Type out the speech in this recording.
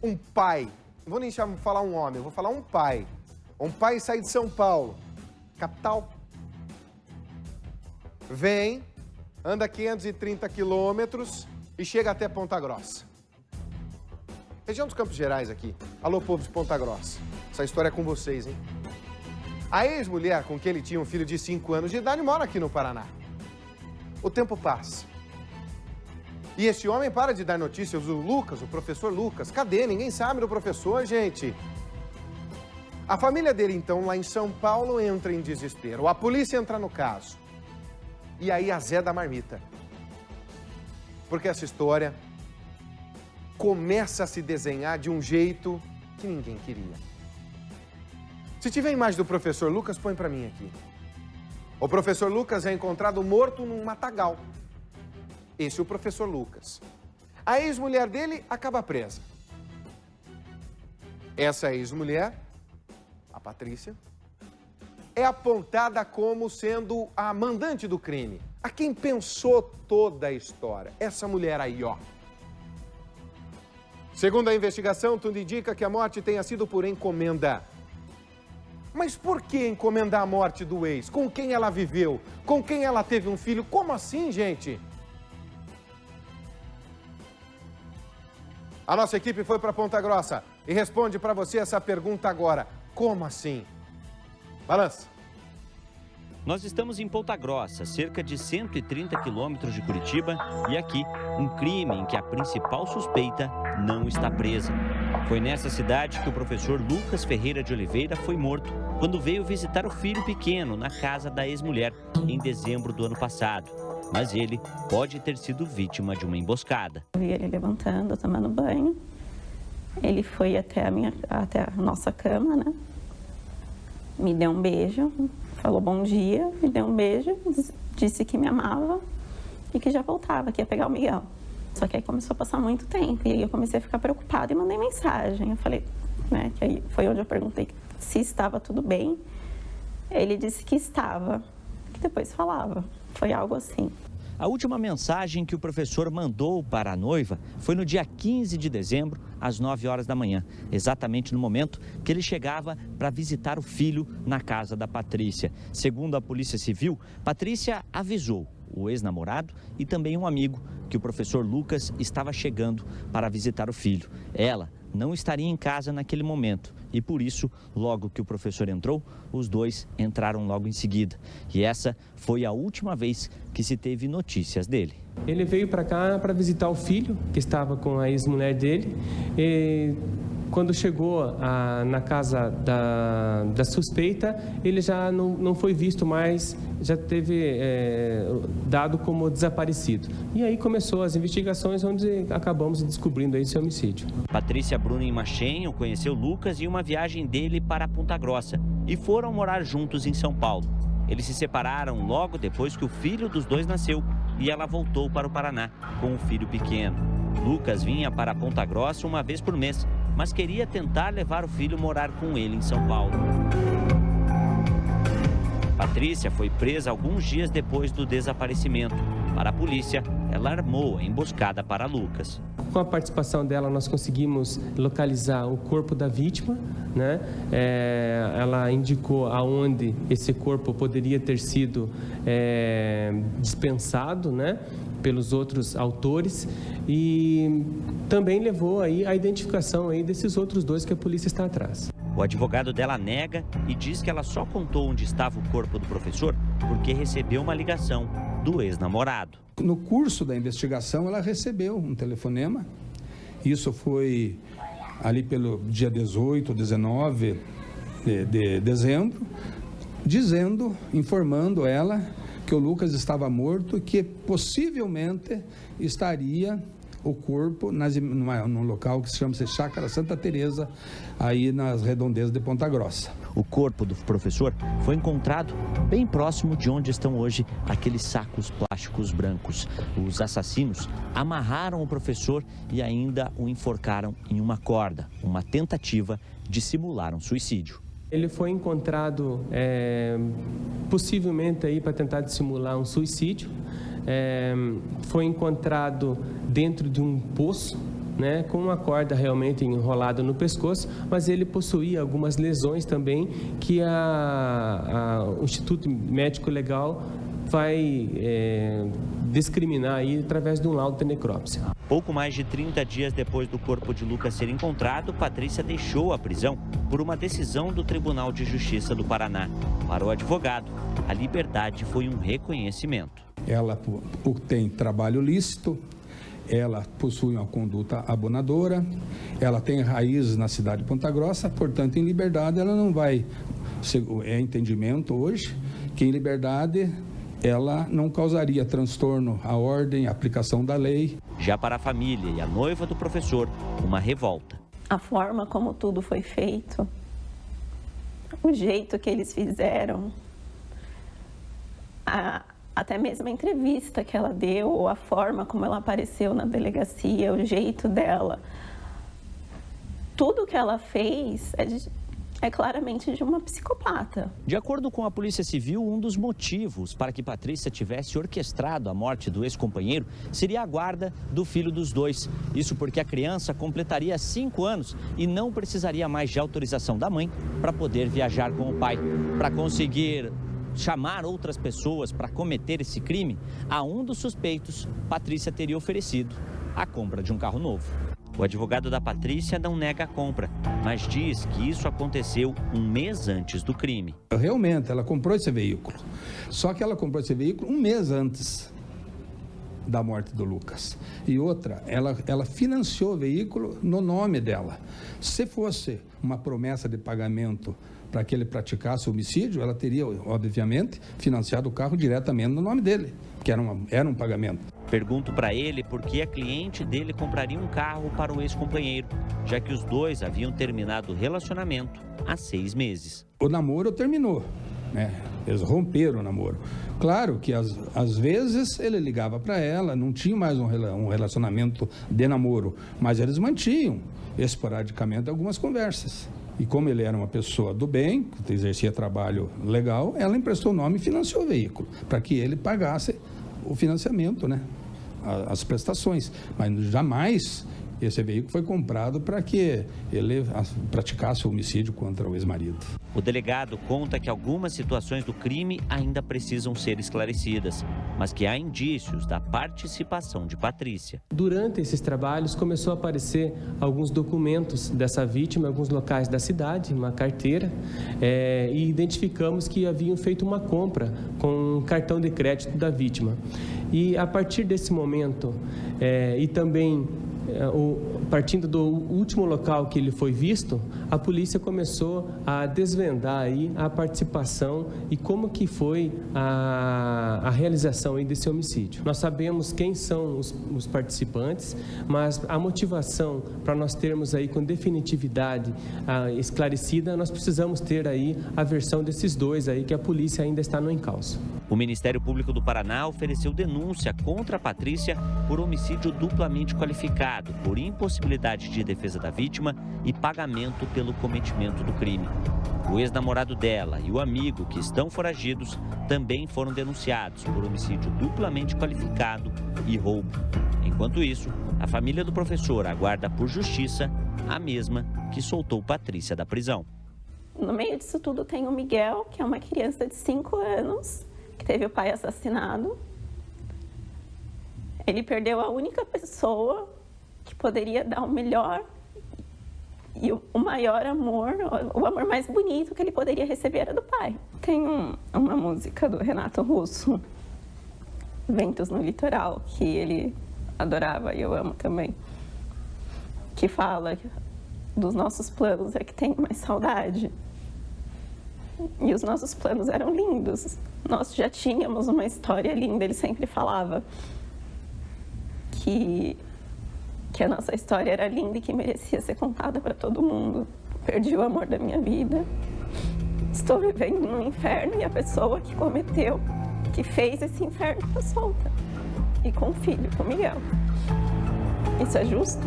um pai, não vou nem falar um homem, eu vou falar um pai. Um pai sai de São Paulo, capital. Vem, anda 530 quilômetros e chega até Ponta Grossa. Região dos Campos Gerais aqui. Alô, povo de Ponta Grossa. Essa história é com vocês, hein? A ex-mulher com quem ele tinha um filho de 5 anos de idade mora aqui no Paraná. O tempo passa. E esse homem para de dar notícias. O Lucas, o professor Lucas. Cadê? Ninguém sabe do professor, gente. A família dele, então, lá em São Paulo, entra em desespero. A polícia entra no caso. E aí a Zé da Marmita. Porque essa história começa a se desenhar de um jeito que ninguém queria. Se tiver imagem do professor Lucas, põe pra mim aqui. O professor Lucas é encontrado morto num matagal. Esse é o professor Lucas. A ex-mulher dele acaba presa. Essa ex-mulher, a Patrícia, é apontada como sendo a mandante do crime. A quem pensou toda a história. Essa mulher aí, ó. Segundo a investigação, tudo indica que a morte tenha sido por encomenda. Mas por que encomendar a morte do ex? Com quem ela viveu? Com quem ela teve um filho? Como assim, gente? A nossa equipe foi para Ponta Grossa e responde para você essa pergunta agora. Como assim? Balança. Nós estamos em Ponta Grossa, cerca de 130 quilômetros de Curitiba, e aqui um crime em que a principal suspeita não está presa. Foi nessa cidade que o professor Lucas Ferreira de Oliveira foi morto quando veio visitar o filho pequeno na casa da ex-mulher em dezembro do ano passado. Mas ele pode ter sido vítima de uma emboscada. Eu vi ele levantando, tomando banho. Ele foi até a nossa cama, né? Me deu um beijo, falou bom dia, me deu um beijo, disse que me amava e que já voltava, que ia pegar o Miguel. Só que aí começou a passar muito tempo e aí eu comecei a ficar preocupada e mandei mensagem. Eu falei, né, que aí foi onde eu perguntei se estava tudo bem. Ele disse que estava, que depois falava. Foi algo assim. A última mensagem que o professor mandou para a noiva foi no dia 15 de dezembro, às 9 horas da manhã, exatamente no momento que ele chegava para visitar o filho na casa da Patrícia. Segundo a Polícia Civil, Patrícia avisou o ex-namorado e também um amigo que o professor Lucas estava chegando para visitar o filho. Ela não estaria em casa naquele momento e por isso, logo que o professor entrou, os dois entraram logo em seguida. E essa foi a última vez que se teve notícias dele. Ele veio para cá para visitar o filho, que estava com a ex-mulher dele. E quando chegou na casa da suspeita, ele já não foi visto mais, já teve dado como desaparecido. E aí começou as investigações, onde acabamos descobrindo esse homicídio. Patrícia Brunin Machenho conheceu Lucas em uma viagem dele para Ponta Grossa e foram morar juntos em São Paulo. Eles se separaram logo depois que o filho dos dois nasceu e ela voltou para o Paraná com o filho pequeno. Lucas vinha para Ponta Grossa uma vez por mês, mas queria tentar levar o filho morar com ele em São Paulo. Patrícia foi presa alguns dias depois do desaparecimento. Para a polícia, ela armou a emboscada para Lucas. Com a participação dela, nós conseguimos localizar o corpo da vítima, né? Ela indicou aonde esse corpo poderia ter sido dispensado, né, pelos outros autores, e também levou aí a identificação aí desses outros dois que a polícia está atrás. O advogado dela nega e diz que ela só contou onde estava o corpo do professor porque recebeu uma ligação do ex-namorado. No curso da investigação, ela recebeu um telefonema. Isso foi ali pelo dia 18, 19 de dezembro, informando ela que o Lucas estava morto e que possivelmente estaria o corpo num local que se chama Chácara Santa Teresa, aí nas redondezas de Ponta Grossa. O corpo do professor foi encontrado bem próximo de onde estão hoje aqueles sacos plásticos brancos. Os assassinos amarraram o professor e ainda o enforcaram em uma corda, uma tentativa de simular um suicídio. Ele foi encontrado possivelmente aí para tentar dissimular um suicídio. Foi encontrado dentro de um poço, né, com uma corda realmente enrolada no pescoço, mas ele possuía algumas lesões também que o Instituto Médico Legal vai discriminar aí através de um laudo de necrópsia. Pouco mais de 30 dias depois do corpo de Lucas ser encontrado, Patrícia deixou a prisão por uma decisão do Tribunal de Justiça do Paraná. Para o advogado, a liberdade foi um reconhecimento. Ela tem trabalho lícito, ela possui uma conduta abonadora, ela tem raízes na cidade de Ponta Grossa, portanto, em liberdade ela não vai... É entendimento hoje que em liberdade ela não causaria transtorno à ordem, à aplicação da lei. Já para a família e a noiva do professor, uma revolta. A forma como tudo foi feito, o jeito que eles fizeram, até mesmo a entrevista que ela deu, a forma como ela apareceu na delegacia, o jeito dela, tudo que ela fez é claramente de uma psicopata. De acordo com a Polícia Civil, um dos motivos para que Patrícia tivesse orquestrado a morte do ex-companheiro seria a guarda do filho dos dois. Isso porque a criança completaria 5 anos e não precisaria mais de autorização da mãe para poder viajar com o pai. Para conseguir chamar outras pessoas para cometer esse crime, a um dos suspeitos, Patrícia teria oferecido a compra de um carro novo. O advogado da Patrícia não nega a compra, mas diz que isso aconteceu um mês antes do crime. Realmente, ela comprou esse veículo. Só que ela comprou esse veículo um mês antes da morte do Lucas. E outra, ela financiou o veículo no nome dela. Se fosse uma promessa de pagamento para que ele praticasse o homicídio, ela teria, obviamente, financiado o carro diretamente no nome dele, que era um pagamento. Pergunto para ele por que a cliente dele compraria um carro para o ex-companheiro, já que os dois haviam terminado o relacionamento há 6 meses. O namoro terminou, né? Eles romperam o namoro. Claro que às vezes ele ligava para ela, não tinha mais um relacionamento de namoro, mas eles mantinham esporadicamente algumas conversas. E como ele era uma pessoa do bem, que exercia trabalho legal, ela emprestou o nome e financiou o veículo, para que ele pagasse o financiamento, né? As prestações. Mas jamais esse veículo foi comprado para que ele praticasse o homicídio contra o ex-marido. O delegado conta que algumas situações do crime ainda precisam ser esclarecidas, mas que há indícios da participação de Patrícia. Durante esses trabalhos começou a aparecer alguns documentos dessa vítima em alguns locais da cidade, uma carteira, e identificamos que haviam feito uma compra com um cartão de crédito da vítima. E a partir desse momento, e também partindo do último local que ele foi visto, a polícia começou a desvendar aí a participação e como que foi a realização aí desse homicídio. Nós sabemos quem são os participantes, mas a motivação para nós termos aí com definitividade esclarecida, nós precisamos ter aí a versão desses dois aí que a polícia ainda está no encalço. O Ministério Público do Paraná ofereceu denúncia contra a Patrícia por homicídio duplamente qualificado, por impossibilidade de defesa da vítima e pagamento pelo cometimento do crime. O ex-namorado dela e o amigo, que estão foragidos, também foram denunciados por homicídio duplamente qualificado e roubo. Enquanto isso, a família do professor aguarda por justiça a mesma que soltou Patrícia da prisão. No meio disso tudo tem o Miguel, que é uma criança de 5 anos, que teve o pai assassinado. Ele perdeu a única pessoa que poderia dar o melhor e o maior amor, o amor mais bonito que ele poderia receber era do pai. Tem uma música do Renato Russo, Ventos no Litoral, que ele adorava e eu amo também, que fala dos nossos planos é que tem mais saudade. E os nossos planos eram lindos. Nós já tínhamos uma história linda. Ele sempre falava que a nossa história era linda e que merecia ser contada para todo mundo. Perdi o amor da minha vida. Estou vivendo num inferno e a pessoa que cometeu, que fez esse inferno, está solta. E com o filho, com o Miguel. Isso é justo?